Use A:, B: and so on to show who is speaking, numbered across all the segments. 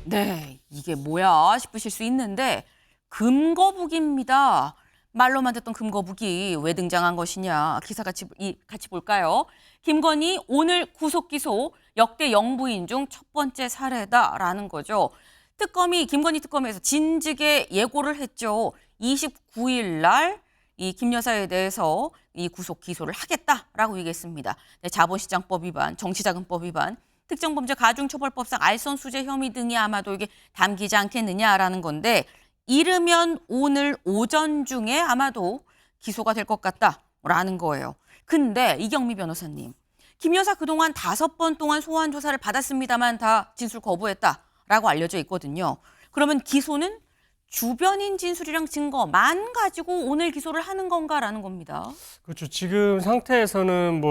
A: 네, 이게 뭐야 싶으실 수 있는데 금거북입니다. 말로만 듣던 금거북이 왜 등장한 것이냐. 기사 같이 볼까요? 김건희 오늘 구속 기소 역대 영부인 중 첫 번째 사례다라는 거죠. 김건희 특검에서 진즉에 예고를 했죠. 29일 날 이 김 여사에 대해서 이 구속 기소를 하겠다라고 얘기했습니다. 네, 자본시장법 위반, 정치자금법 위반, 특정범죄 가중처벌법상 알선수재 혐의 등이 아마도 이게 담기지 않겠느냐라는 건데 이르면 오늘 오전 중에 아마도 기소가 될 것 같다라는 거예요. 근데 이경미 변호사님, 김 여사 그동안 5번 동안 소환 조사를 받았습니다만 다 진술 거부했다라고 알려져 있거든요. 그러면 기소는 주변인 진술이랑 증거만 가지고 오늘 기소를 하는 건가라는 겁니다.
B: 그렇죠. 지금 상태에서는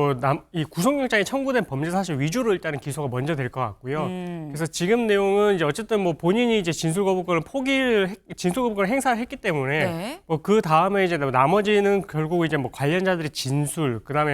B: 이 구속영장이 청구된 범죄 사실 위주로 일단은 기소가 먼저 될 것 같고요. 그래서 지금 내용은 이제 어쨌든 본인이 이제 진술 거부권을 행사를 했기 때문에
A: 네.
B: 그 다음에 이제 나머지는 결국 이제 관련자들의 진술, 그다음에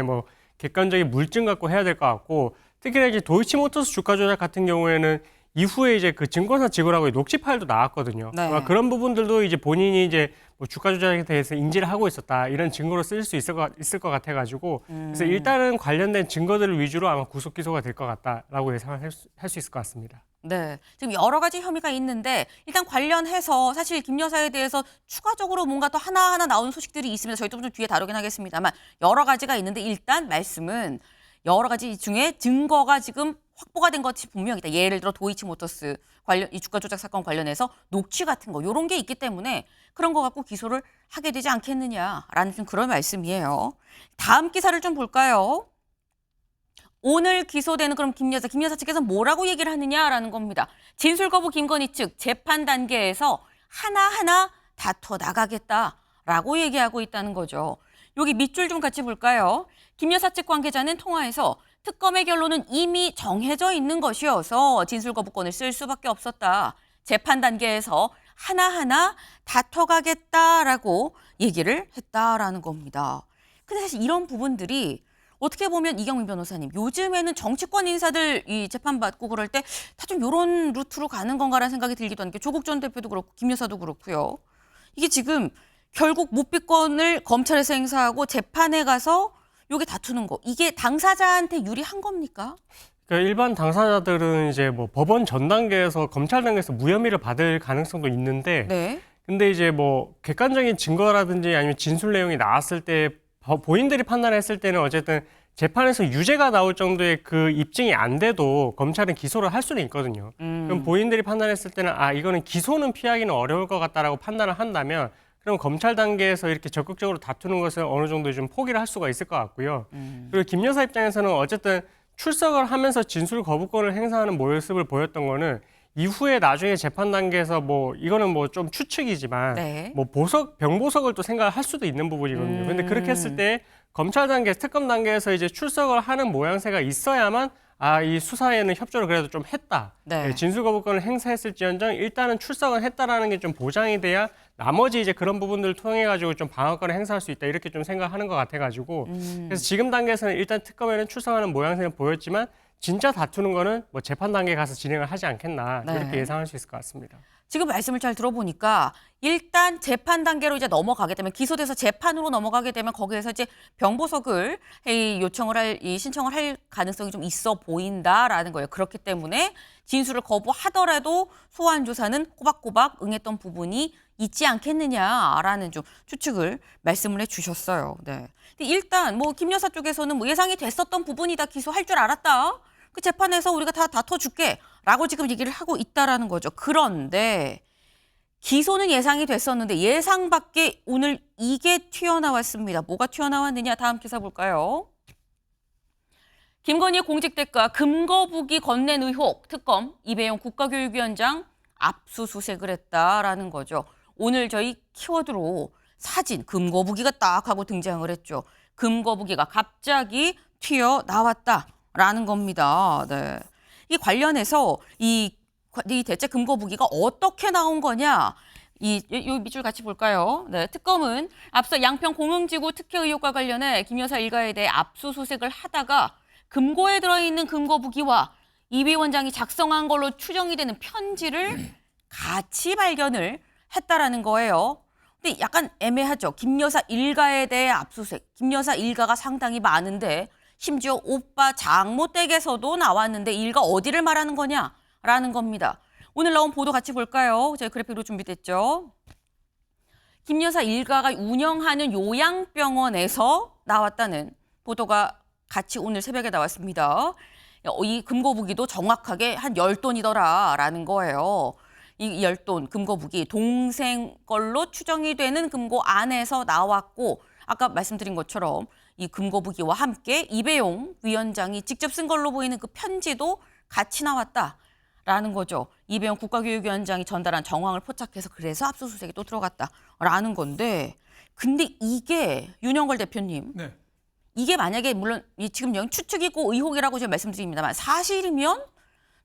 B: 객관적인 물증 갖고 해야 될 것 같고, 특히나 이제 도이치모터스 주가 조작 같은 경우에는 이후에 이제 그 증권사 직원하고의 녹취 파일도 나왔거든요.
A: 네.
B: 그런 부분들도 이제 본인이 이제 주가 조작에 대해서 인지를 하고 있었다, 이런 증거로 쓸 수 있을 것 같아가지고, 그래서 일단은 관련된 증거들을 위주로 아마 구속 기소가 될 것 같다라고 예상할 수 있을 것 같습니다.
A: 네, 지금 여러 가지 혐의가 있는데 일단 관련해서 사실 김 여사에 대해서 추가적으로 뭔가 더 하나하나 나오는 소식들이 있습니다. 저희도 좀 뒤에 다루긴 하겠습니다만 여러 가지가 있는데 일단 말씀은 여러 가지 중에 증거가 지금 확보가 된 것이 분명이다. 예를 들어 도이치모터스 이 주가 조작 사건 관련해서 녹취 같은 거 이런 게 있기 때문에 그런 거 갖고 기소를 하게 되지 않겠느냐라는 좀 그런 말씀이에요. 다음 기사를 좀 볼까요? 오늘 기소되는 그럼 김 여사 측에서 뭐라고 얘기를 하느냐라는 겁니다. 진술 거부 김건희 측 재판 단계에서 하나하나 다퉈 나가겠다라고 얘기하고 있다는 거죠. 여기 밑줄 좀 같이 볼까요? 김 여사 측 관계자는 통화에서 특검의 결론은 이미 정해져 있는 것이어서 진술 거부권을 쓸 수밖에 없었다. 재판 단계에서 하나하나 다퉈가겠다라고 얘기를 했다라는 겁니다. 근데 사실 이런 부분들이 어떻게 보면 이경미 변호사님, 요즘에는 정치권 인사들 이 재판받고 그럴 때 다 좀 이런 루트로 가는 건가라는 생각이 들기도 하는 게 조국 전 대표도 그렇고 김 여사도 그렇고요. 이게 지금 결국 묵비권을 검찰에서 행사하고 재판에 가서 요게 다투는 거, 이게 당사자한테 유리한 겁니까?
B: 그러니까 일반 당사자들은 이제 법원 전 단계에서 검찰 단계에서 무혐의를 받을 가능성도 있는데,
A: 네.
B: 근데 이제 객관적인 증거라든지 아니면 진술 내용이 나왔을 때 본인들이 판단했을 때는 어쨌든 재판에서 유죄가 나올 정도의 그 입증이 안 돼도 검찰은 기소를 할 수는 있거든요. 그럼 본인들이 판단했을 때는 이거는 기소는 피하기는 어려울 것 같다라고 판단을 한다면, 그럼 검찰 단계에서 이렇게 적극적으로 다투는 것은 어느 정도 좀 포기를 할 수가 있을 것 같고요. 그리고 김 여사 입장에서는 어쨌든 출석을 하면서 진술 거부권을 행사하는 모습을 보였던 거는 이후에 나중에 재판 단계에서 이거는 좀 추측이지만
A: 네.
B: 병보석을 또 생각을 할 수도 있는 부분이거든요. 근데 그렇게 했을 때 검찰 단계, 특검 단계에서 이제 출석을 하는 모양새가 있어야만 이 수사에는 협조를 그래도 좀 했다.
A: 네.
B: 진술 거부권을 행사했을지언정 일단은 출석을 했다라는 게 좀 보장이 돼야 나머지 이제 그런 부분들을 통해 가지고 좀 방어권을 행사할 수 있다, 이렇게 좀 생각하는 것 같아 가지고 그래서 지금 단계에서는 일단 특검에는 출석하는 모양새는 보였지만 진짜 다투는 거는 재판 단계에 가서 진행을 하지 않겠나,
A: 네.
B: 이렇게 예상할 수 있을 것 같습니다.
A: 지금 말씀을 잘 들어보니까 일단 재판 단계로 이제 넘어가게 되면, 기소돼서 재판으로 넘어가게 되면 거기에서 이제 병보석을 신청을 할 가능성이 좀 있어 보인다라는 거예요. 그렇기 때문에 진술을 거부하더라도 소환 조사는 꼬박꼬박 응했던 부분이 있지 않겠느냐라는 좀 추측을 말씀을 해주셨어요. 네. 근데 일단 김 여사 쪽에서는 예상이 됐었던 부분이다, 기소할 줄 알았다, 그 재판에서 우리가 다 다퉈줄게 라고 지금 얘기를 하고 있다라는 거죠. 그런데 기소는 예상이 됐었는데 예상 밖에 오늘 이게 튀어나왔습니다. 뭐가 튀어나왔느냐, 다음 기사 볼까요? 김건희의 공직 대가 금거북이 건넨 의혹, 특검 이배용 국가교육위원장 압수수색을 했다라는 거죠. 오늘 저희 키워드로 사진, 금거북이가 딱 하고 등장을 했죠. 금거북이가 갑자기 튀어나왔다라는 겁니다. 네. 이 관련해서 이 대체 금거북이가 어떻게 나온 거냐? 요 밑줄 같이 볼까요? 네, 특검은 앞서 양평 공흥지구 특혜 의혹과 관련해 김 여사 일가에 대해 압수수색을 하다가 금고에 들어있는 금거북이와 이 위원장이 작성한 걸로 추정이 되는 편지를 같이 발견을 했다라는 거예요. 근데 약간 애매하죠. 김 여사 일가에 대해 압수수색. 김 여사 일가가 상당히 많은데 심지어 오빠 장모 댁에서도 나왔는데 일가 어디를 말하는 거냐라는 겁니다. 오늘 나온 보도 같이 볼까요? 저희 그래픽으로 준비됐죠. 김 여사 일가가 운영하는 요양병원에서 나왔다는 보도가 같이 오늘 새벽에 나왔습니다. 이 금고무기도 정확하게 한 10돈이더라라는 거예요. 이 10돈 금고무기 동생 걸로 추정이 되는 금고 안에서 나왔고 아까 말씀드린 것처럼 이 금고무기와 함께 이배용 위원장이 직접 쓴 걸로 보이는 그 편지도 같이 나왔다라는 거죠. 이배용 국가교육위원장이 전달한 정황을 포착해서 그래서 압수수색이 또 들어갔다라는 건데 근데 이게 윤영걸 대표님
C: 네.
A: 이게 만약에 물론 지금 추측이고 의혹이라고 제가 말씀드립니다만 사실이면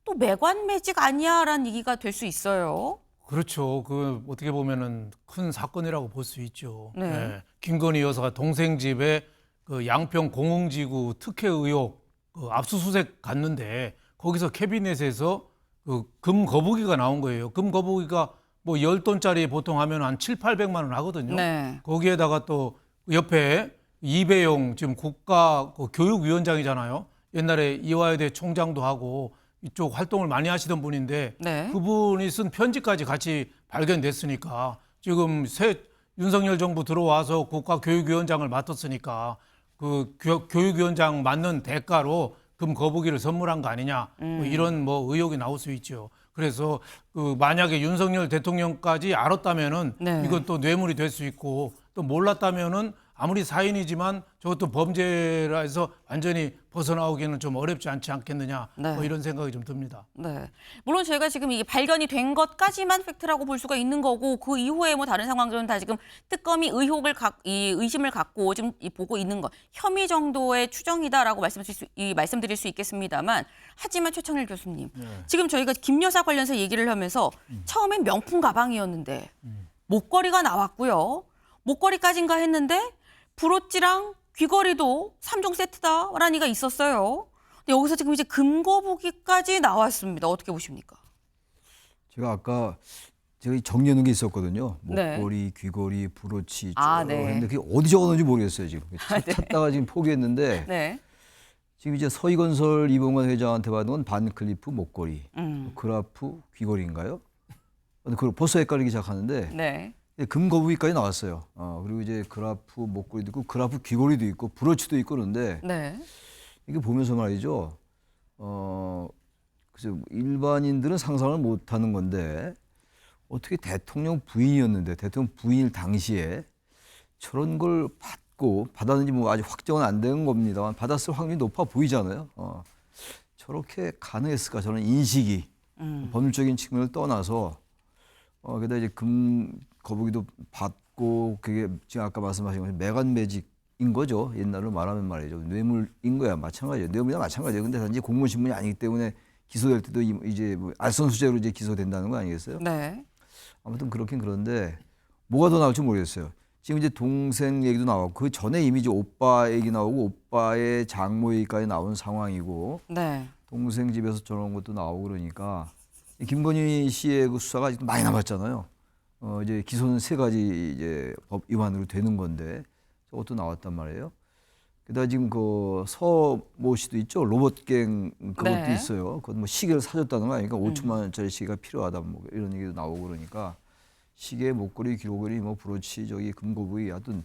A: 또 매관매직 아니야라는 얘기가 될 수 있어요.
C: 그렇죠. 그 어떻게 보면은 큰 사건이라고 볼 수 있죠.
A: 네.
C: 김건희 여사가 동생 집에 그 양평 공흥지구 특혜 의혹 압수수색 갔는데 거기서 캐비넷에서 그 금 거북이가 나온 거예요. 금 거북이가 뭐 10돈짜리 보통 하면 한 700~800만 원 하거든요.
A: 네.
C: 거기에다가 또 옆에 이배용 지금 국가 교육위원장이잖아요. 옛날에 이화여대 총장도 하고 이쪽 활동을 많이 하시던 분인데
A: 네.
C: 그분이 쓴 편지까지 같이 발견됐으니까 지금 새 윤석열 정부 들어와서 국가교육위원장을 맡았으니까 그 교육위원장 맡는 대가로 금 거북이를 선물한 거 아니냐 뭐 이런 뭐 의혹이 나올 수 있죠. 그래서 그 만약에 윤석열 대통령까지 알았다면은
A: 네.
C: 이건 또 뇌물이 될 수 있고 또 몰랐다면은 아무리 사인이지만 저것도 범죄라 해서 완전히 벗어나오기는 좀 어렵지 않겠느냐
A: 네.
C: 뭐 이런 생각이 좀 듭니다.
A: 네. 물론 저희가 지금 이게 발견이 된 것까지만 팩트라고 볼 수가 있는 거고 그 이후에 뭐 다른 상황들은 다 지금 특검이 의심을 갖고 지금 보고 있는 것 혐의 정도의 추정이다라고 말씀드릴 수 있겠습니다만 하지만 최창일 교수님 지금 저희가 김 여사 관련해서 얘기를 하면서 처음엔 명품 가방이었는데 목걸이가 나왔고요. 목걸이까지인가 했는데 브로치랑 귀걸이도 3종 세트다라는 얘기가 있었어요. 근데 여기서 지금 이제 금거북이까지 나왔습니다. 어떻게 보십니까?
D: 제가 아까 제가 정리해놓은 게 있었거든요.
A: 네.
D: 목걸이, 귀걸이, 브로치
A: 아,
D: 쭉
A: 네.
D: 했는데 그게 어디 적어놓은지 모르겠어요 지금. 찾다가 지금 포기했는데
A: 네.
D: 지금 이제 서희건설 이봉관 회장한테 받은 건 반클리프 목걸이, 그라프 귀걸이인가요? 근데 벌써 헷갈리기 시작하는데
A: 네.
D: 금거북이까지 나왔어요. 그리고 이제 그라프 목걸이도 있고 그라프 귀걸이도 있고 브로치도 있고 그런데
A: 네.
D: 이게 보면서 말이죠. 그래서 일반인들은 상상을 못하는 건데 어떻게 대통령 부인이었는데 대통령 부인일 당시에 저런 걸 받았는지 뭐 아직 확정은 안 된 겁니다만 받았을 확률이 높아 보이잖아요. 저렇게 가능했을까 저는 인식이 법률적인 측면을 떠나서 게다가 이제 금 거북이도 받고 그게 지금 아까 말씀하신 것처럼 매관매직인 거죠. 옛날로 말하면 말이죠. 뇌물인 거야. 마찬가지예요. 뇌물이나 마찬가지예요. 근데 단지 공무원신문이 아니기 때문에 기소될 때도 이제 뭐 알선수재로 이제 기소된다는 거 아니겠어요?
A: 네.
D: 아무튼 그렇긴 그런데 뭐가 더 나올지 모르겠어요. 지금 이제 동생 얘기도 나왔고 그 전에 이미 이제 오빠 얘기 나오고 오빠의 장모 얘기까지 나온 상황이고
A: 네.
D: 동생 집에서 저런 것도 나오고 그러니까 김건희 씨의 그 수사가 아직도 많이 남았잖아요. 이제 기소는 3가지 이제 법 위반으로 되는 건데 저것도 나왔단 말이에요. 게다가 지금 그 서모 씨도 있죠. 로봇갱 그것도
A: 네.
D: 있어요. 그건 뭐 시계를 사줬다는 거 아니니까 5천만 원짜리 시계가 필요하다 뭐 이런 얘기도 나오고 그러니까 시계, 목걸이, 귀걸이, 뭐 브로치, 저기 금고북이 하여튼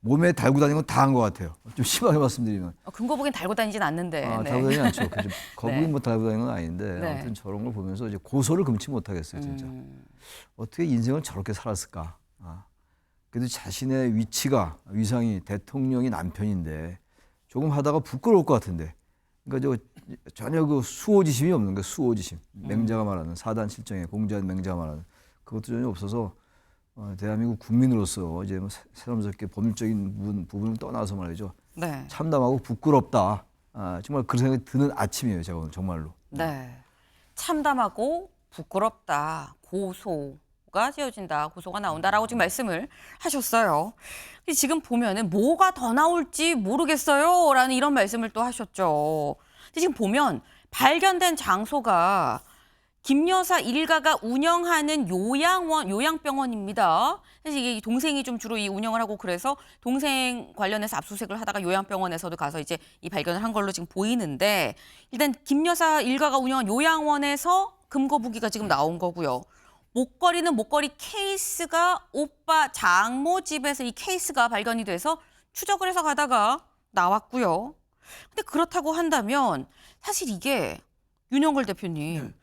D: 몸에 달고 다니는 건 다 한 것 같아요. 좀 심하게 말씀드리면.
A: 금거북이는 달고 다니진 않는데. 네.
D: 달고 다니지 않죠. 거북이
A: 네.
D: 뭐 달고 다니는 건 아닌데
A: 네.
D: 아무튼 저런 걸 보면서 이제 고소를 금치 못하겠어요, 진짜. 어떻게 인생을 저렇게 살았을까? 그래도 자신의 위상이 대통령이 남편인데 조금 하다가 부끄러울 것 같은데. 그러니까 전혀 그 수호지심이 없는 거예요. 수호지심. 맹자가 말하는 사단 칠정에 공자한 맹자가 말하는 그것도 전혀 없어서 대한민국 국민으로서 이제 뭐 새삼스럽게 법률적인 부분을 떠나서 말이죠.
A: 네.
D: 참담하고 부끄럽다. 정말 그런 생각이 드는 아침이에요. 제가 오늘 정말로.
A: 네. 참담하고 부끄럽다. 고소가 지어진다. 고소가 나온다라고 지금 말씀을 하셨어요. 근데 지금 보면은 뭐가 더 나올지 모르겠어요라는 이런 말씀을 또 하셨죠. 근데 지금 보면 발견된 장소가 김 여사 일가가 운영하는 요양병원입니다. 사실 이게 동생이 좀 주로 이 운영을 하고 그래서 동생 관련해서 압수수색을 하다가 요양병원에서도 가서 이제 이 발견을 한 걸로 지금 보이는데 일단 김 여사 일가가 운영한 요양원에서 금거북이가 지금 나온 거고요. 목걸이는 목걸이 케이스가 오빠 장모 집에서 이 케이스가 발견이 돼서 추적을 해서 가다가 나왔고요. 근데 그렇다고 한다면 사실 이게 윤영걸 대표님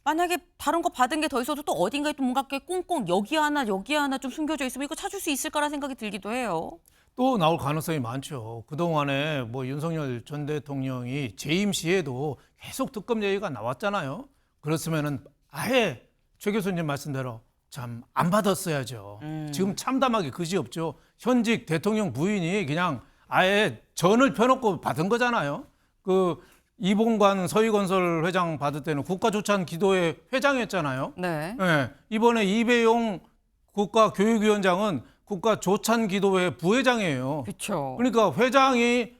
A: 만약에 다른 거 받은 게 더 있어도 또 어딘가에 또 뭔가 이렇게 꽁꽁 여기 하나 좀 숨겨져 있으면 이거 찾을 수 있을 거라 생각이 들기도 해요.
C: 또 나올 가능성이 많죠. 그동안에 뭐 윤석열 전 대통령이 재임 시에도 계속 특검 얘기가 나왔잖아요. 그렇으면은 아예 최 교수님 말씀대로 참 안 받았어야죠. 지금 참담하게 그지없죠. 현직 대통령 부인이 그냥 아예 전을 펴놓고 받은 거잖아요. 그 이봉관 서희건설 회장 받을 때는 국가조찬 기도회 회장이었잖아요.
A: 네.
C: 네, 이번에 이배용 국가교육위원장은 국가조찬기도회 부회장이에요.
A: 그렇죠.
C: 그러니까 회장이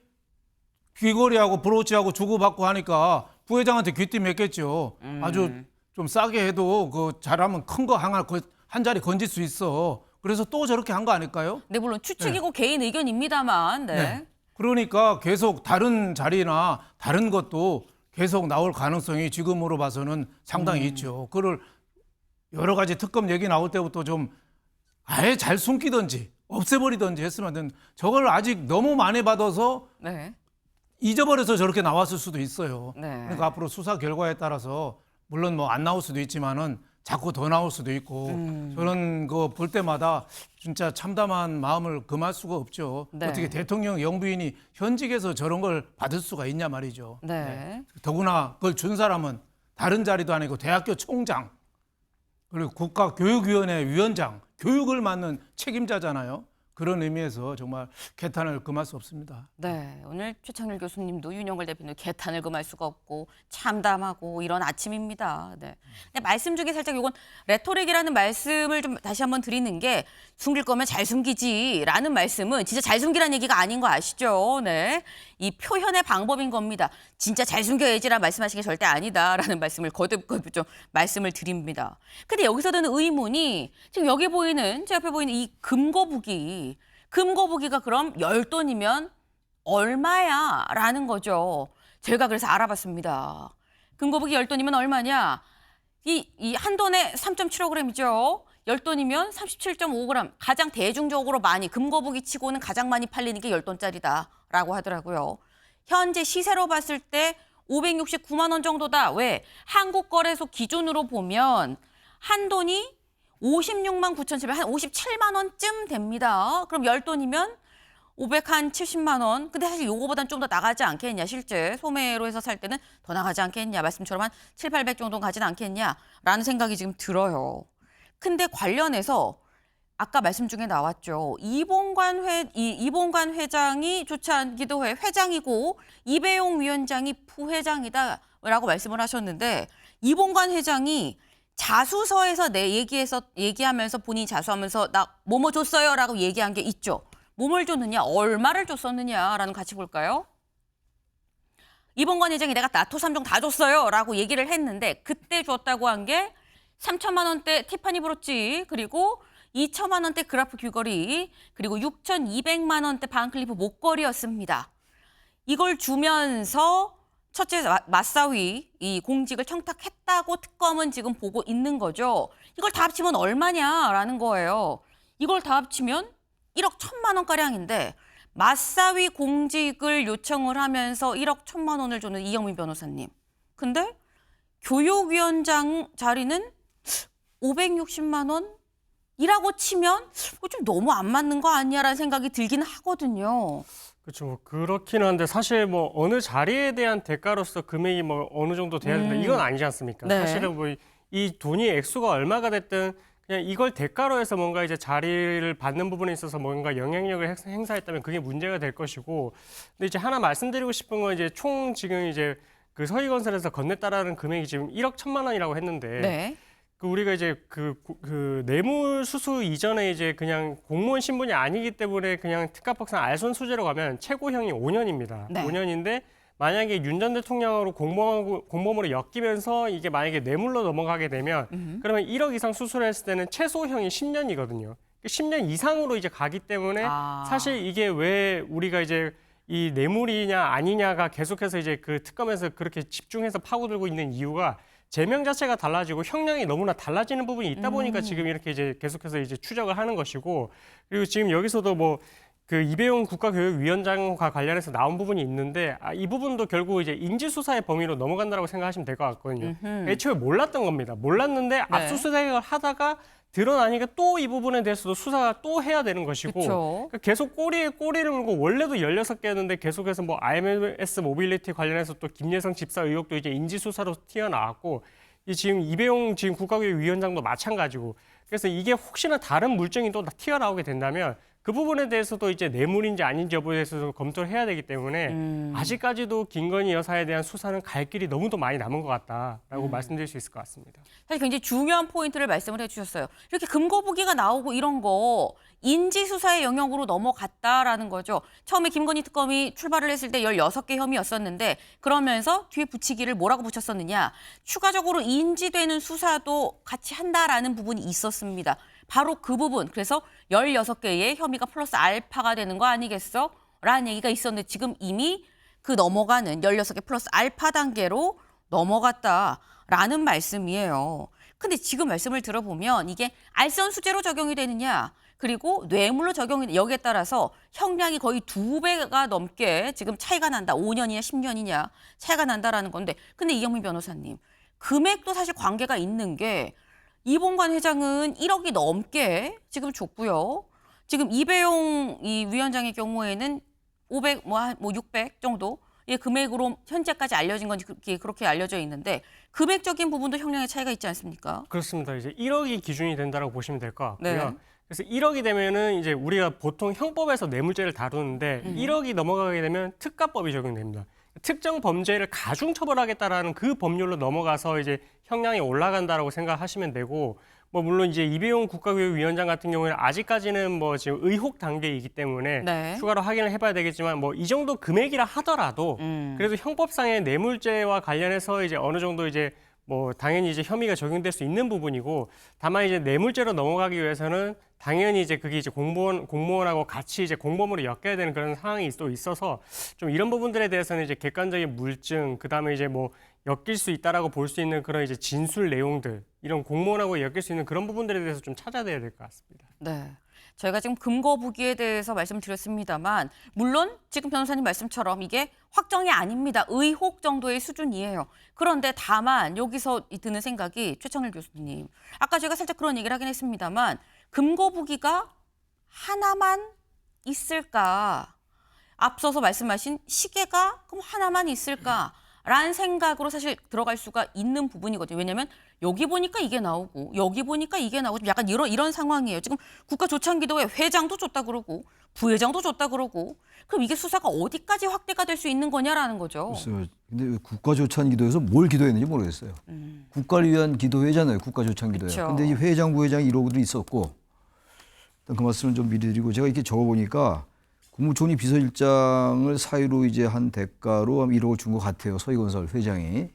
C: 귀걸이하고 브로치하고 주고받고 하니까 부회장한테 귀띠 맺겠죠. 아주 좀 싸게 해도 그 잘하면 큰 거 한 자리 건질 수 있어. 그래서 또 저렇게 한 거 아닐까요?
A: 네, 물론 추측이고 개인 의견입니다만. 네.
C: 네. 그러니까 계속 다른 자리나 다른 것도 계속 나올 가능성이 지금으로 봐서는 상당히 있죠. 그걸 여러 가지 특검 얘기 나올 때부터 좀 아예 잘 숨기든지 없애버리든지 했으면 저걸 아직 너무 많이 받아서
A: 네.
C: 잊어버려서 저렇게 나왔을 수도 있어요.
A: 네.
C: 그러니까 앞으로 수사 결과에 따라서 물론 뭐 안 나올 수도 있지만은 자꾸 더 나올 수도 있고 저는 그 볼 때마다 진짜 참담한 마음을 금할 수가 없죠.
A: 네.
C: 어떻게 대통령 영부인이 현직에서 저런 걸 받을 수가 있냐 말이죠.
A: 네.
C: 더구나 그걸 준 사람은 다른 자리도 아니고 대학교 총장 그리고 국가교육위원회 위원장 교육을 맡는 책임자잖아요. 그런 의미에서 정말 개탄을 금할 수 없습니다.
A: 네, 오늘 최창렬 교수님도 윤영걸 대표님도 개탄을 금할 수가 없고 참담하고 이런 아침입니다. 네. 근데 말씀 중에 살짝 이건 레토릭이라는 말씀을 좀 다시 한번 드리는 게 숨길 거면 잘 숨기지라는 말씀은 진짜 잘 숨기라는 얘기가 아닌 거 아시죠? 네, 이 표현의 방법인 겁니다. 진짜 잘 숨겨야지라 말씀하시는 게 절대 아니다라는 말씀을 거듭 좀 말씀을 드립니다. 근데 여기서 드는 의문이 지금 여기 보이는 제 앞에 보이는 이 금거북이가 그럼 10돈이면 얼마야? 라는 거죠. 제가 그래서 알아봤습니다. 금거북이 10돈이면 얼마냐? 이 한 돈에 3.75g이죠. 10돈이면 37.5g. 가장 대중적으로 많이, 금거북이 치고는 가장 많이 팔리는 게 10돈짜리다라고 하더라고요. 현재 시세로 봤을 때 569만 원 정도다. 왜? 한국거래소 기준으로 보면 한 돈이 56만 9,700, 한 57만 원쯤 됩니다. 그럼 10돈이면 570만 원. 근데 사실 요거보단 좀 더 나가지 않겠냐. 실제 소매로 해서 살 때는 더 나가지 않겠냐. 말씀처럼 한 7, 800 정도 가진 않겠냐라는 생각이 지금 들어요. 근데 관련해서 아까 말씀 중에 나왔죠. 이봉관 회장이 조찬 기도회 회장이고 이배용 위원장이 부회장이다라고 말씀을 하셨는데 이봉관 회장이 자수서에서 얘기하면서 본인이 자수하면서 나 뭐뭐 줬어요라고 얘기한 게 있죠. 뭐뭘 줬느냐, 얼마를 줬었느냐라는 같이 볼까요? 이봉관 회장이 내가 나토 3종 다 줬어요라고 얘기를 했는데 그때 줬다고 한 게 3천만 원대 티파니 브로치 그리고 2천만 원대 그라프 귀걸이 그리고 6,200만 원대 반클리프 목걸이였습니다. 이걸 주면서 첫째 맞사위 이 공직을 청탁했다고 특검은 지금 보고 있는 거죠. 이걸 다 합치면 얼마냐라는 거예요. 이걸 다 합치면 1억 1천만 원가량인데 맞사위 공직을 요청을 하면서 1억 1천만 원을 주는 이영민 변호사님. 근데 교육위원장 자리는 560만 원이라고 치면 좀 너무 안 맞는 거 아니야라는 생각이 들긴 하거든요.
B: 그렇죠. 뭐 그렇긴 한데 사실 뭐 어느 자리에 대한 대가로서 금액이 뭐 어느 정도 돼야 된다 이건 아니지 않습니까?
A: 네.
B: 사실은 뭐 이 돈이 액수가 얼마가 됐든 그냥 이걸 대가로 해서 뭔가 이제 자리를 받는 부분에 있어서 뭔가 영향력을 행사했다면 그게 문제가 될 것이고, 근데 이제 하나 말씀드리고 싶은 건 이제 총 지금 이제 그 서희건설에서 건넸다라는 금액이 지금 1억 1천만 원이라고 했는데.
A: 네.
B: 그 우리가 이제 그 뇌물수수 이전에 이제 그냥 공무원 신분이 아니기 때문에 그냥 특가법상 알선수재로 가면 최고형이 5년입니다.
A: 네.
B: 5년인데 만약에 윤 전 대통령으로 공범으로 엮이면서 이게 만약에 뇌물로 넘어가게 되면 그러면 1억 이상 수수를 했을 때는 최소형이 10년이거든요. 10년 이상으로 이제 가기 때문에 사실 이게 왜 우리가 이제 이 뇌물이냐 아니냐가 계속해서 이제 그 특검에서 그렇게 집중해서 파고들고 있는 이유가 제명 자체가 달라지고 형량이 너무나 달라지는 부분이 있다 보니까 지금 이렇게 이제 계속해서 이제 추적을 하는 것이고, 그리고 지금 여기서도 뭐 그 이배용 국가교육위원장과 관련해서 나온 부분이 있는데 이 부분도 결국 이제 인지수사의 범위로 넘어간다고 생각하시면 될 것 같거든요. 애초에 몰랐던 겁니다. 몰랐는데 압수수색을 하다가 드러나니까 또 이 부분에 대해서도 수사가 또 해야 되는 것이고, 그러니까 계속 꼬리에 꼬리를 물고 원래도 16개였는데 계속해서 뭐 IMS 모빌리티 관련해서 또 김예성 집사 의혹도 이제 인지수사로 튀어나왔고, 이 지금 이배용 지금 국가교육위원장도 마찬가지고, 그래서 이게 혹시나 다른 물증이 또 튀어나오게 된다면 그 부분에 대해서도 이제 뇌물인지 아닌지 여부에 대해서도 검토를 해야 되기 때문에 아직까지도 김건희 여사에 대한 수사는 갈 길이 너무도 많이 남은 것 같다라고 말씀드릴 수 있을 것 같습니다.
A: 사실 굉장히 중요한 포인트를 말씀을 해주셨어요. 이렇게 금고보기가 나오고 이런 거 인지수사의 영역으로 넘어갔다라는 거죠. 처음에 김건희 특검이 출발을 했을 때 16개 혐의였었는데 그러면서 뒤에 붙이기를 뭐라고 붙였었느냐. 추가적으로 인지되는 수사도 같이 한다라는 부분이 있었습니다. 바로 그 부분. 그래서 16개의 혐의가 플러스 알파가 되는 거 아니겠어? 라는 얘기가 있었는데 지금 이미 그 넘어가는 16개 플러스 알파 단계로 넘어갔다라는 말씀이에요. 근데 지금 말씀을 들어보면 이게 알선수재로 적용이 되느냐, 그리고 뇌물로 적용이 여기에 따라서 형량이 거의 2배가 넘게 지금 차이가 난다. 5년이냐 10년이냐 차이가 난다라는 건데, 근데 이영민 변호사님, 금액도 사실 관계가 있는 게 이봉관 회장은 1억이 넘게 지금 줬고요. 지금 이배용 이 위원장의 경우에는 500, 600 정도 의 금액으로 현재까지 알려진 건 그렇게 알려져 있는데 금액적인 부분도 형량의 차이가 있지 않습니까?
B: 그렇습니다. 이제 1억이 기준이 된다고 보시면 될 것 같고요.
A: 네.
B: 그래서 1억이 되면은 이제 우리가 보통 형법에서 뇌물죄를 다루는데 1억이 넘어가게 되면 특가법이 적용됩니다. 특정 범죄를 가중 처벌하겠다라는 그 법률로 넘어가서 이제 형량이 올라간다라고 생각하시면 되고, 뭐 물론 이제 이배용 국가교육위원장 같은 경우에는 아직까지는 뭐 지금 의혹 단계이기 때문에
A: 네.
B: 추가로 확인을 해봐야 되겠지만 뭐 이 정도 금액이라 하더라도 그래도 형법상의 뇌물죄와 관련해서 이제 어느 정도 이제 뭐 당연히 이제 혐의가 적용될 수 있는 부분이고, 다만 이제 뇌물죄로 넘어가기 위해서는 당연히 이제 그게 이제 공무원하고 같이 이제 공범으로 엮여야 되는 그런 상황이 또 있어서 좀 이런 부분들에 대해서는 이제 객관적인 물증, 그다음에 이제 뭐 엮일 수 있다라고 볼 수 있는 그런 이제 진술 내용들, 이런 공무원하고 엮일 수 있는 그런 부분들에 대해서 좀 찾아내야 될 것 같습니다.
A: 네. 저희가 지금 금거부기에 대해서 말씀드렸습니다만 물론 지금 변호사님 말씀처럼 이게 확정이 아닙니다. 의혹 정도의 수준이에요. 그런데 다만 여기서 드는 생각이 최창일 교수님, 아까 제가 살짝 그런 얘기를 하긴 했습니다만 금거부기가 하나만 있을까? 앞서서 말씀하신 시계가 그럼 하나만 있을까? 라는 생각으로 사실 들어갈 수가 있는 부분이거든요. 왜냐하면 여기 보니까 이게 나오고 여기 보니까 이게 나오고 약간 이런 상황이에요. 지금 국가조창기도회 회장도 줬다 그러고 부회장도 줬다 그러고, 그럼 이게 수사가 어디까지 확대가 될 수 있는 거냐라는 거죠.
D: 글쎄요. 근데 국가조찬기도에서 뭘 기도했는지 모르겠어요. 국가를 위한 기도회잖아요. 국가조찬기도회.
A: 그쵸.
D: 근데 이 회장, 부회장 이러고도 있었고, 일단 그 말씀을 좀 미리 드리고, 제가 이렇게 적어보니까 국무총리 비서실장을 사유로 이제 한 대가로 1억을 준 것 같아요. 서희건설 회장이.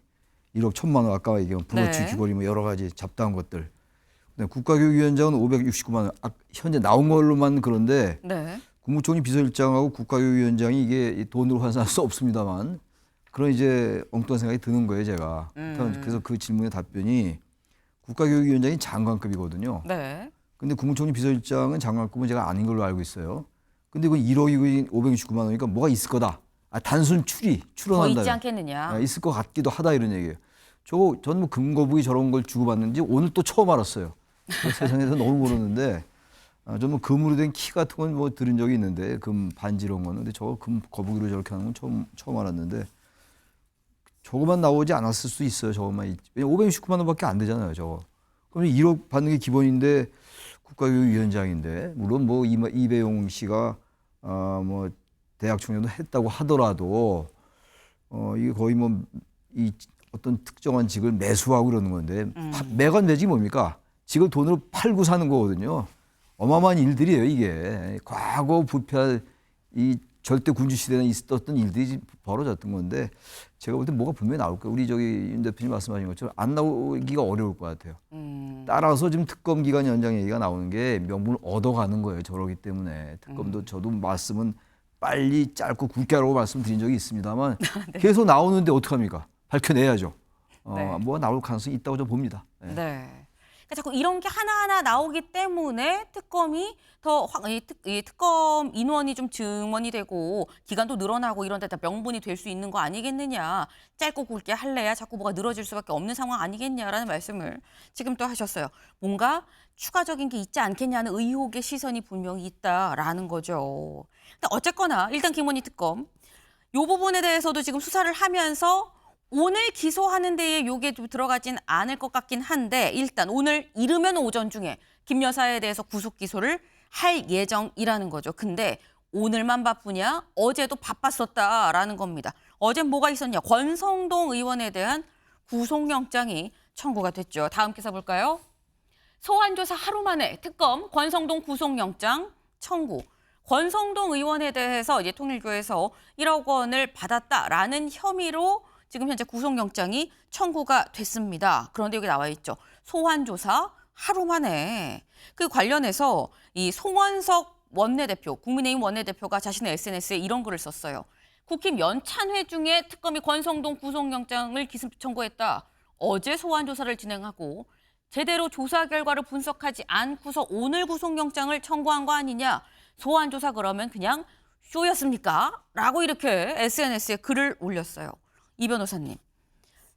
D: 1억 1,000만 원, 아까 얘기한 브로치,
A: 네.
D: 귀걸이 뭐 여러 가지 잡다한 것들. 국가교육위원장은 569만 원. 현재 나온 걸로만 그런데
A: 네.
D: 국무총리 비서실장하고 국가교육위원장이 이게 돈으로 환산할 수 없습니다만 그런 이제 엉뚱한 생각이 드는 거예요, 제가. 그래서 그 질문의 답변이 국가교육위원장이 장관급이거든요.
A: 네.
D: 근데 국무총리 비서실장은 장관급은 제가 아닌 걸로 알고 있어요. 근데 그 1억이 569만 원이니까 뭐가 있을 거다. 단순
A: 더
D: 추론한다.
A: 있지 않겠느냐.
D: 있을 것 같기도 하다 이런 얘기예요. 저는 뭐 금거북이 저런 걸 주고받는지 오늘 또 처음 알았어요. 세상에서 너무 모르는데 저는 뭐 금으로 된 키 같은 건 뭐 들은 적이 있는데 금 반지 이런 거는, 근데 저거 금 거북이로 저렇게 하는 건 처음 알았는데 저거만 나오지 않았을 수 있어요. 저거만. 왜냐면 569만 원밖에 안 되잖아요. 저거. 그럼 1억 받는 게 기본인데 국가교육위원장인데 물론 뭐 이배용 씨가 뭐 대학 총장도 했다고 하더라도 이게 거의 뭐 이 어떤 특정한 직을 매수하고 그러는 건데 매관 매직이 뭡니까? 직을 돈으로 팔고 사는 거거든요. 어마어마한 일들이에요, 이게. 과거 부패 이 절대 군주 시대에 있었던 일들이 벌어졌던 건데 제가 볼 때 뭐가 분명히 나올 거예요. 우리 저기 윤 대표님 말씀하신 것처럼 안 나오기가 어려울 것 같아요. 따라서 지금 특검 기간 연장 얘기가 나오는 게 명분을 얻어가는 거예요. 저러기 때문에 특검도 저도 말씀은 빨리 짧고 굵게 하라고 말씀드린 적이 있습니다만
A: 네.
D: 계속 나오는데 어떡합니까? 밝혀내야죠.
A: 네.
D: 뭐가 나올 가능성이 있다고 저는 봅니다. 네.
A: 네. 그러니까 자꾸 이런 게 하나하나 나오기 때문에 특검이 이 특검 인원이 좀 증원이 되고 기간도 늘어나고 이런 데다 명분이 될 수 있는 거 아니겠느냐. 짧고 굵게 할래야 자꾸 뭐가 늘어질 수밖에 없는 상황 아니겠냐라는 말씀을 지금 또 하셨어요. 뭔가 추가적인 게 있지 않겠냐는 의혹의 시선이 분명히 있다라는 거죠. 근데 어쨌거나 일단 김건희 특검 이 부분에 대해서도 지금 수사를 하면서 오늘 기소하는 데에 요게 좀 들어가진 않을 것 같긴 한데 일단 오늘 이르면 오전 중에 김 여사에 대해서 구속 기소를 할 예정이라는 거죠. 근데 오늘만 바쁘냐? 어제도 바빴었다라는 겁니다. 어제 뭐가 있었냐? 권성동 의원에 대한 구속영장이 청구가 됐죠. 다음 기사 볼까요? 소환조사 하루 만에 특검 권성동 구속영장 청구. 권성동 의원에 대해서 이제 통일교에서 1억 원을 받았다라는 혐의로 지금 현재 구속영장이 청구가 됐습니다. 그런데 여기 나와 있죠. 소환조사 하루 만에. 그 관련해서 이 송원석 원내대표, 국민의힘 원내대표가 자신의 SNS에 이런 글을 썼어요. 국힘 연찬회 중에 특검이 권성동 구속영장을 기습 청구했다. 어제 소환조사를 진행하고 제대로 조사 결과를 분석하지 않고서 오늘 구속영장을 청구한 거 아니냐. 소환조사 그러면 그냥 쇼였습니까? 라고 이렇게 SNS에 글을 올렸어요. 이 변호사님.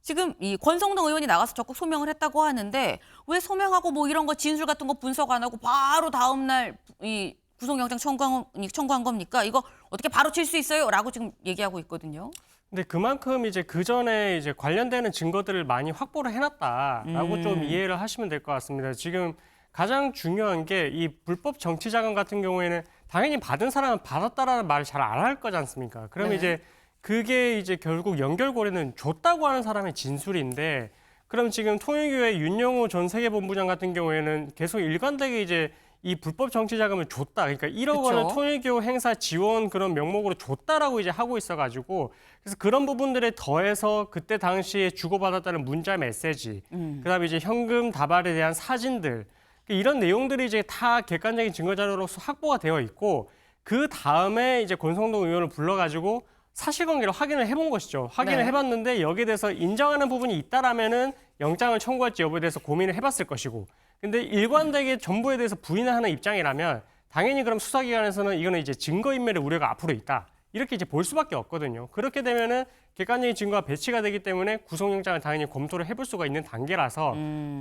A: 지금 이 권성동 의원이 나가서 적극 소명을 했다고 하는데 왜 소명하고 뭐 이런 거 진술 같은 거 분석 안 하고 바로 다음 날 이 구속영장 청구한 겁니까? 이거 어떻게 바로 칠 수 있어요? 라고 지금 얘기하고 있거든요.
B: 근데 그만큼 이제 그 전에 이제 관련되는 증거들을 많이 확보를 해놨다라고 좀 이해를 하시면 될 것 같습니다. 지금 가장 중요한 게 이 불법 정치자금 같은 경우에는 당연히 받은 사람은 받았다라는 말을 잘 안 할 거지 않습니까? 그러면
A: 네.
B: 이제 그게 이제 결국 연결고리는 줬다고 하는 사람의 진술인데 그럼 지금 통일교회 윤영호 전 세계본부장 같은 경우에는 계속 일관되게 이제 이 불법 정치자금을 줬다. 그러니까 1억 원을
A: 그쵸.
B: 통일교 행사 지원 그런 명목으로 줬다라고 이제 하고 있어가지고 그래서 그런 부분들에 더해서 그때 당시에 주고받았다는 문자 메시지, 그다음에 이제 현금 다발에 대한 사진들 이런 내용들이 이제 다 객관적인 증거 자료로서 확보가 되어 있고 그 다음에 이제 권성동 의원을 불러가지고 사실관계를 확인을 해본 것이죠. 확인을
A: 네.
B: 해봤는데 여기에 대해서 인정하는 부분이 있다라면은 영장을 청구할지 여부에 대해서 고민을 해봤을 것이고, 근데 일관되게 전부에 대해서 부인을 하는 입장이라면 당연히 그럼 수사기관에서는 이거는 이제 증거인멸의 우려가 앞으로 있다. 이렇게 이제 볼 수밖에 없거든요. 그렇게 되면은 객관적인 증거가 배치가 되기 때문에 구속영장을 당연히 검토를 해볼 수가 있는 단계라서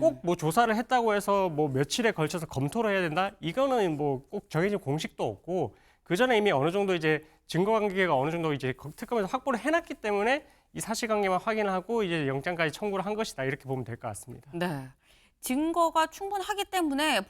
B: 꼭 뭐 조사를 했다고 해서 뭐 며칠에 걸쳐서 검토를 해야 된다? 이거는 뭐 꼭 정해진 공식도 없고 그 전에 이미 어느 정도 이제 증거관계가 어느 정도 이제 특검에서 확보를 해놨기 때문에 이 사실관계만 확인을 하고 이제 영장까지 청구를 한 것이다 이렇게 보면 될 것 같습니다.
A: 네. 증거가 충분하기 때문에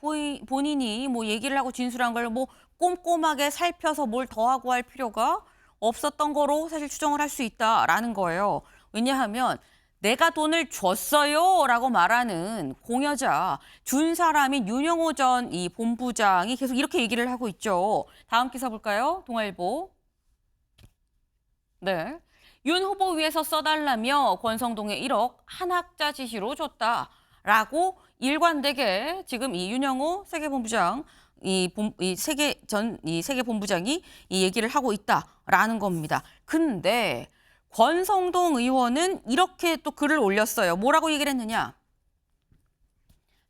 A: 본인이 뭐 얘기를 하고 진술한 걸 뭐 꼼꼼하게 살펴서 뭘 더하고 할 필요가 없었던 거로 사실 추정을 할 수 있다라는 거예요. 왜냐하면 내가 돈을 줬어요라고 말하는 공여자 준 사람인 윤영호 전 이 본부장이 계속 이렇게 얘기를 하고 있죠. 다음 기사 볼까요? 동아일보. 네. 윤 후보 위해서 써달라며 권성동에 1억 한학자 지시로 줬다라고 일관되게 지금 이 윤영호 세계본부장 이 세계본부장이 이 얘기를 하고 있다라는 겁니다. 근데 권성동 의원은 이렇게 또 글을 올렸어요. 뭐라고 얘기를 했느냐?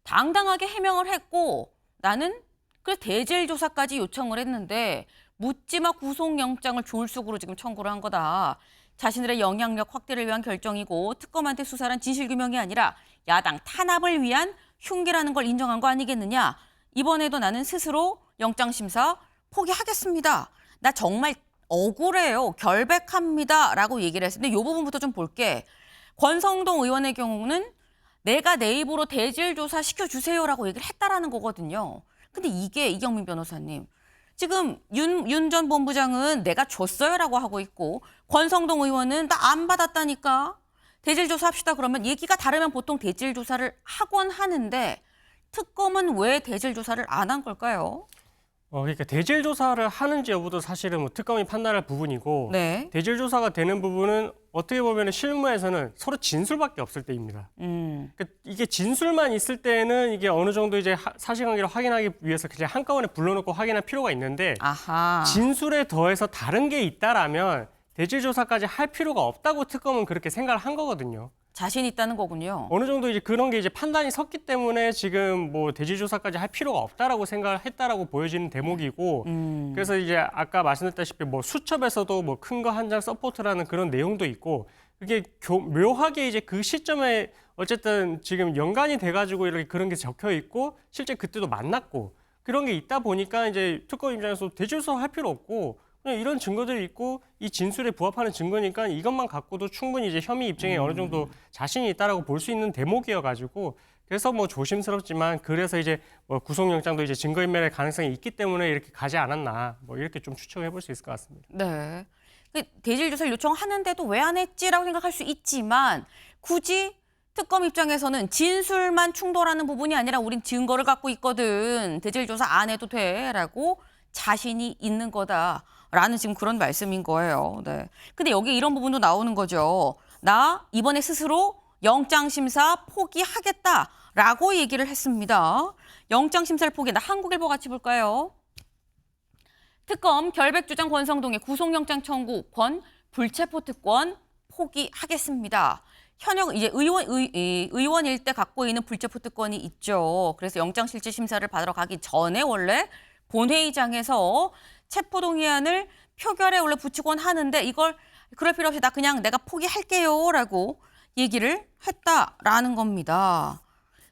A: 당당하게 해명을 했고 나는 그 대질 조사까지 요청을 했는데 묻지마 구속영장을 졸속으로 지금 청구를 한 거다. 자신들의 영향력 확대를 위한 결정이고 특검한테 수사란 진실규명이 아니라 야당 탄압을 위한 흉기라는 걸 인정한 거 아니겠느냐. 이번에도 나는 스스로 영장심사 포기하겠습니다. 나 정말 억울해요. 결백합니다. 라고 얘기를 했는데 이 부분부터 좀 볼게. 권성동 의원의 경우는 내가 내 입으로 대질조사 시켜주세요라고 얘기를 했다라는 거거든요. 근데 이게 이경민 변호사님. 지금 윤 전 본부장은 내가 줬어요라고 하고 있고 권성동 의원은 나 안 받았다니까. 대질조사 합시다 그러면 얘기가 다르면 보통 대질조사를 하곤 하는데 특검은 왜 대질조사를 안 한 걸까요?
B: 그러니까 대질 조사를 하는지 여부도 사실은 뭐 특검이 판단할 부분이고
A: 네.
B: 대질 조사가 되는 부분은 어떻게 보면 실무에서는 서로 진술밖에 없을 때입니다. 그러니까 이게 진술만 있을 때는 이게 어느 정도 이제 사실관계를 확인하기 위해서 그냥 한꺼번에 불러놓고 확인할 필요가 있는데
A: 아하.
B: 진술에 더해서 다른 게 있다라면 대질 조사까지 할 필요가 없다고 특검은 그렇게 생각을 한 거거든요.
A: 자신 있다는 거군요.
B: 어느 정도 이제 그런 게 이제 판단이 섰기 때문에 지금 뭐 대질 조사까지 할 필요가 없다라고 생각을 했다라고 보여지는 대목이고 그래서 이제 아까 말씀드렸다시피 뭐 수첩에서도 뭐 큰 거 한 장 서포트라는 그런 내용도 있고 그게 묘하게 이제 그 시점에 어쨌든 지금 연관이 돼가지고 이렇게 그런 게 적혀 있고 실제 그때도 만났고 그런 게 있다 보니까 이제 특검 입장에서 대질 조사 할 필요 없고 그냥 이런 증거들이 있고 이 진술에 부합하는 증거니까 이것만 갖고도 충분히 이제 혐의 입증에 어느 정도 자신이 있다라고 볼 수 있는 대목이어가지고 그래서 뭐 조심스럽지만 그래서 이제 뭐 구속영장도 이제 증거인멸의 가능성이 있기 때문에 이렇게 가지 않았나 뭐 이렇게 좀 추측해 볼 수 있을 것 같습니다.
A: 네. 대질 조사를 요청하는데도 왜 안 했지라고 생각할 수 있지만 굳이 특검 입장에서는 진술만 충돌하는 부분이 아니라 우린 증거를 갖고 있거든. 대질 조사 안 해도 돼라고 자신이 있는 거다라는 지금 그런 말씀인 거예요. 네. 근데 여기 이런 부분도 나오는 거죠. 나 이번에 스스로 영장 심사 포기하겠다라고 얘기를 했습니다. 영장 심사를 포기한다. 한국일보 같이 볼까요? 특검 결백 주장 권성동의 구속영장 청구 권 불체포 특권 포기하겠습니다. 현역 이제 의원일 때 갖고 있는 불체포 특권이 있죠. 그래서 영장 실질 심사를 받으러 가기 전에 원래 본회의장에서 체포동의안을 표결에 원래 붙이곤 하는데 이걸 그럴 필요 없이 나 그냥 내가 포기할게요라고 얘기를 했다라는 겁니다.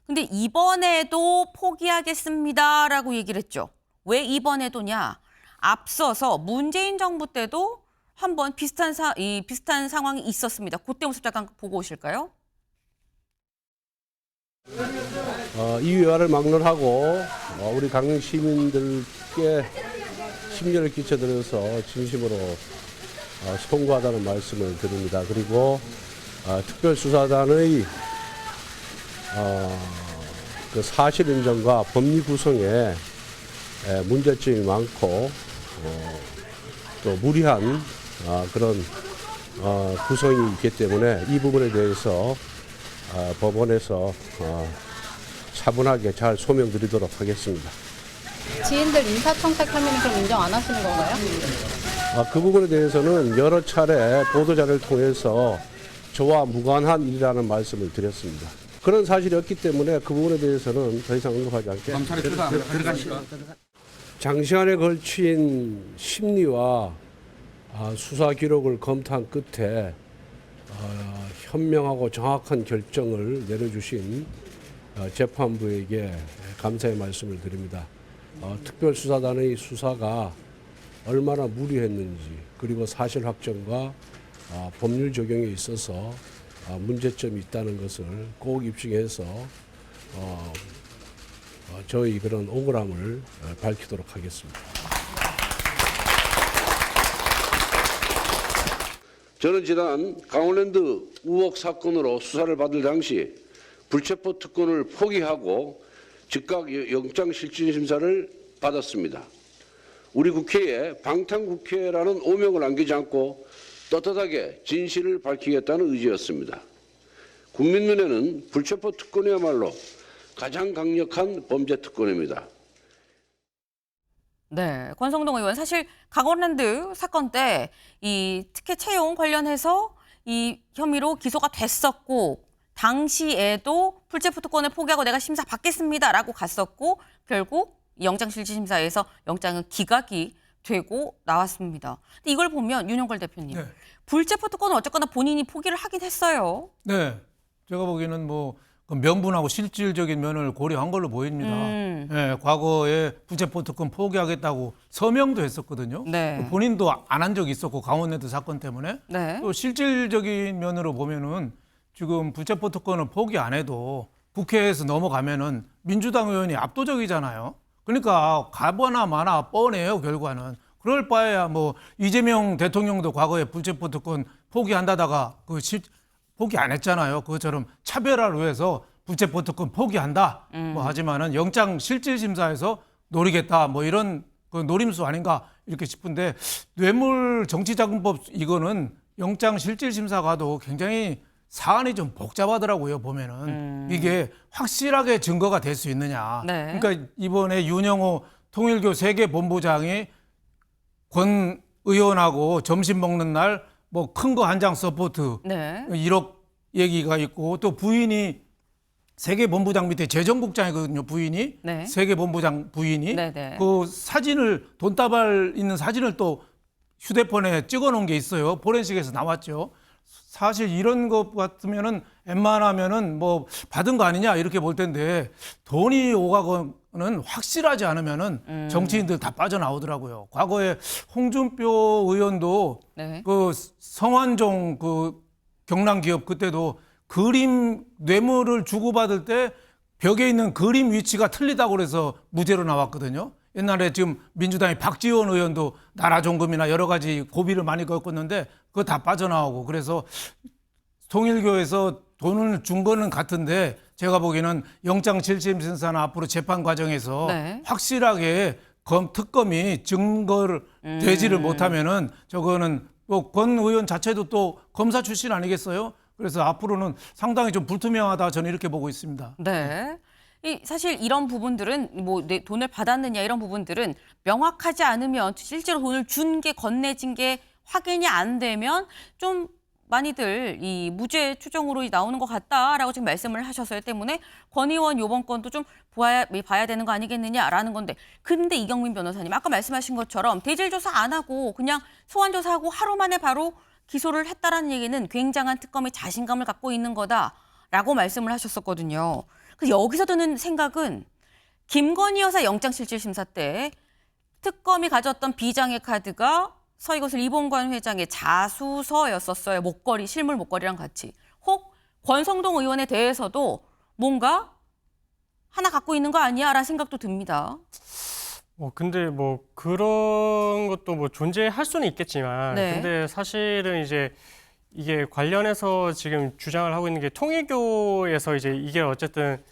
A: 근데 이번에도 포기하겠습니다라고 얘기를 했죠. 왜 이번에도냐? 앞서서 문재인 정부 때도 한번 비슷한 상황이 있었습니다. 그때 모습 잠깐 보고 오실까요?
E: 이 위화를 막론하고 우리 강릉 시민들께 심려를 끼쳐드려서 진심으로 송구하다는 말씀을 드립니다. 그리고 특별수사단의 그 사실 인정과 법리 구성에 문제점이 많고 또 무리한 그런 구성이 있기 때문에 이 부분에 대해서 법원에서 차분하게 잘 소명드리도록 하겠습니다.
F: 지인들 인사청탁 혐의는 그럼 인정 안 하시는 건가요?
E: 그 부분에 대해서는 여러 차례 보도자료를 통해서 저와 무관한 일이라는 말씀을 드렸습니다. 그런 사실이 없기 때문에 그 부분에 대해서는 더 이상 언급하지 않겠습니다. 장시간에 걸친 심리와 수사 기록을 검토한 끝에 현명하고 정확한 결정을 내려주신 재판부에게 감사의 말씀을 드립니다. 특별수사단의 수사가 얼마나 무리했는지 그리고 사실 확정과 법률 적용에 있어서 문제점이 있다는 것을 꼭 입증해서 저희 그런 억울함을 밝히도록 하겠습니다. 저는 지난 강원랜드 우혹 사건으로 수사를 받을 당시 불체포 특권을 포기하고 즉각 영장실질심사를 받았습니다. 우리 국회에 방탄국회라는 오명을 안기지 않고 떳떳하게 진실을 밝히겠다는 의지였습니다. 국민 눈에는 불체포 특권이야말로 가장 강력한 범죄 특권입니다.
A: 네, 권성동 의원 사실 강원랜드 사건 때 이 특혜 채용 관련해서 이 혐의로 기소가 됐었고 당시에도 불체포 특권을 포기하고 내가 심사 받겠습니다라고 갔었고 결국 영장실질심사에서 영장은 기각이 되고 나왔습니다. 근데 이걸 보면 윤영걸 대표님,
C: 네.
A: 불체포 특권은 어쨌거나 본인이 포기를 하긴 했어요.
C: 네, 제가 보기에는 뭐 그 명분하고 실질적인 면을 고려한 걸로 보입니다. 네, 과거에 불체포 특권 포기하겠다고 서명도 했었거든요.
A: 네.
C: 본인도 안 한 적이 있었고 강원랜드 사건 때문에.
A: 네.
C: 또 실질적인 면으로 보면은 지금 불체포 특권을 포기 안 해도 국회에서 넘어가면은 민주당 의원이 압도적이잖아요. 그러니까 가거나 마나 뻔해요, 결과는. 그럴 바에야 뭐 이재명 대통령도 과거에 불체포 특권 포기한다다가 포기 안 했잖아요. 그것처럼 차별화를 위해서 불체포 특권 포기한다. 뭐 하지만은 영장 실질 심사에서 노리겠다. 뭐 이런 그 노림수 아닌가 이렇게 싶은데 뇌물정치자금법 이거는 영장실질심사가도 굉장히 사안이 좀 복잡하더라고요. 보면은 이게 확실하게 증거가 될 수 있느냐.
A: 네.
C: 그러니까 이번에 윤영호 통일교 세계본부장이 권 의원하고 점심 먹는 날 뭐 큰 거 한 장 서포트
A: 네.
C: 1억 얘기가 있고 또 부인이 세계본부장 밑에 재정국장이거든요. 부인이
A: 네.
C: 세계본부장 부인이
A: 네네.
C: 그 사진을 돈다발 있는 사진을 또 휴대폰에 찍어놓은 게 있어요. 포렌식에서 나왔죠. 사실 이런 것 같으면은 웬만하면은 뭐 받은 거 아니냐 이렇게 볼 텐데 돈이 오가고는 확실하지 않으면은 정치인들 다 빠져나오더라고요. 과거에 홍준표 의원도
A: 네.
C: 그 성완종 그 경남기업 그때도 그림 뇌물을 주고받을 때 벽에 있는 그림 위치가 틀리다고 그래서 무죄로 나왔거든요. 옛날에 지금 민주당의 박지원 의원도 나라종금이나 여러 가지 고비를 많이 겪었는데 그거 다 빠져나오고 그래서 통일교에서 돈을 준 거는 같은데 제가 보기에는 영장실질심사나 앞으로 재판 과정에서
A: 네.
C: 확실하게 특검이 증거를 대지를 못하면은 저거는 뭐 권 의원 자체도 또 검사 출신 아니겠어요? 그래서 앞으로는 상당히 좀 불투명하다 저는 이렇게 보고 있습니다.
A: 네. 사실 이런 부분들은 뭐 돈을 받았느냐 이런 부분들은 명확하지 않으면 실제로 돈을 준 게 건네진 게 확인이 안 되면 좀 많이들 이 무죄 추정으로 나오는 것 같다라고 지금 말씀을 하셨어요. 때문에 권 의원 이번 건도 좀 봐야 되는 거 아니겠느냐라는 건데 근데 이경민 변호사님 아까 말씀하신 것처럼 대질 조사 안 하고 그냥 소환 조사하고 하루 만에 바로 기소를 했다라는 얘기는 굉장한 특검의 자신감을 갖고 있는 거다라고 말씀을 하셨었거든요. 그래서 여기서 드는 생각은 김건희 여사 영장실질심사 때 특검이 가졌던 비장의 카드가 서희거슬 이봉관 회장의 자수서였었어요. 목걸이, 실물 목걸이랑 같이. 혹 권성동 의원에 대해서도 뭔가 하나 갖고 있는 거 아니야? 라는 생각도 듭니다.
B: 근데 뭐 그런 것도 뭐 존재할 수는 있겠지만,
A: 네.
B: 근데 사실은 이제 이게 관련해서 지금 주장을 하고 있는 게 통일교에서 이제 이게 어쨌든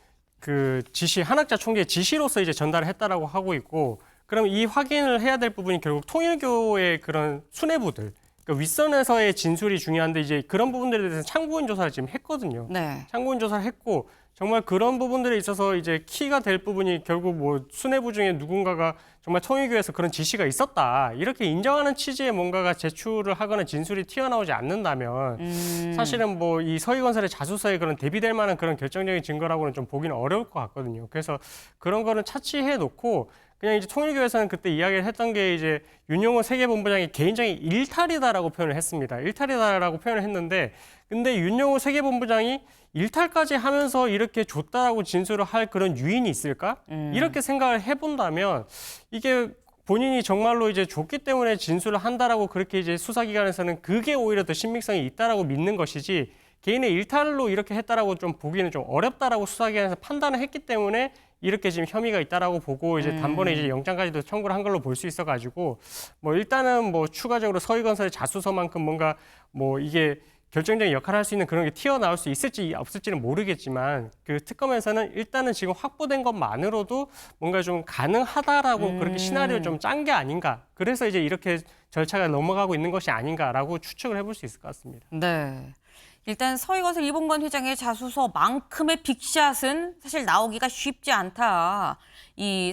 B: 그 지시, 한학자 총재의 지시로서 이제 전달을 했다라고 하고 있고, 그럼 이 확인을 해야 될 부분이 결국 통일교의 그런 수뇌부들, 그러니까 윗선에서의 진술이 중요한데 이제 그런 부분들에 대해서 참고인 조사를 지금 했거든요.
A: 네.
B: 참고인 조사를 했고 정말 그런 부분들에 있어서 이제 키가 될 부분이 결국 뭐 수뇌부 중에 누군가가 정말 통일교에서 그런 지시가 있었다 이렇게 인정하는 취지의 뭔가가 제출을 하거나 진술이 튀어나오지 않는다면 사실은 뭐 이 서희건설의 자수서에 그런 대비될 만한 그런 결정적인 증거라고는 좀 보기는 어려울 것 같거든요. 그래서 그런 거는 차치해 놓고 그냥 이제 통일교에서는 그때 이야기를 했던 게 이제 윤영호 세계본부장이 개인적인 일탈이다라고 표현을 했습니다. 일탈이다라고 표현을 했는데 근데 윤영호 세계본부장이 일탈까지 하면서 이렇게 줬다라고 진술을 할 그런 유인이 있을까? 이렇게 생각을 해본다면 이게 본인이 정말로 이제 줬기 때문에 진술을 한다라고 그렇게 이제 수사기관에서는 그게 오히려 더 신빙성이 있다라고 믿는 것이지 개인의 일탈로 이렇게 했다라고 좀 보기는 좀 어렵다라고 수사기관에서 판단을 했기 때문에 이렇게 지금 혐의가 있다라고 보고 이제 단번에 이제 영장까지도 청구를 한 걸로 볼 수 있어가지고 뭐 일단은 뭐 추가적으로 서희건설의 자수서만큼 뭔가 뭐 이게 결정적인 역할을 할 수 있는 그런 게 튀어나올 수 있을지 없을지는 모르겠지만 그 특검에서는 일단은 지금 확보된 것만으로도 뭔가 좀 가능하다라고 그렇게 시나리오 좀 짠 게 아닌가. 그래서 이제 이렇게 절차가 넘어가고 있는 것이 아닌가라고 추측을 해볼 수 있을 것 같습니다.
A: 네. 일단 서희거슬 이봉관 회장의 자수서만큼의 빅샷은 사실 나오기가 쉽지 않다.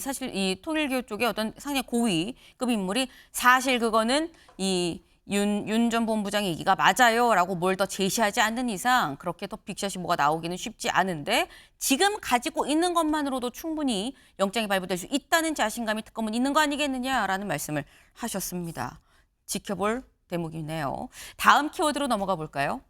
A: 사실 이 통일교 쪽의 어떤 상당히 고위급 인물이 사실 그거는 윤 전 본부장의 얘기가 맞아요라고 뭘 더 제시하지 않는 이상 그렇게 더 빅샷이 뭐가 나오기는 쉽지 않은데 지금 가지고 있는 것만으로도 충분히 영장이 발부될 수 있다는 자신감이 특검은 있는 거 아니겠느냐라는 말씀을 하셨습니다. 지켜볼 대목이네요. 다음 키워드로 넘어가 볼까요?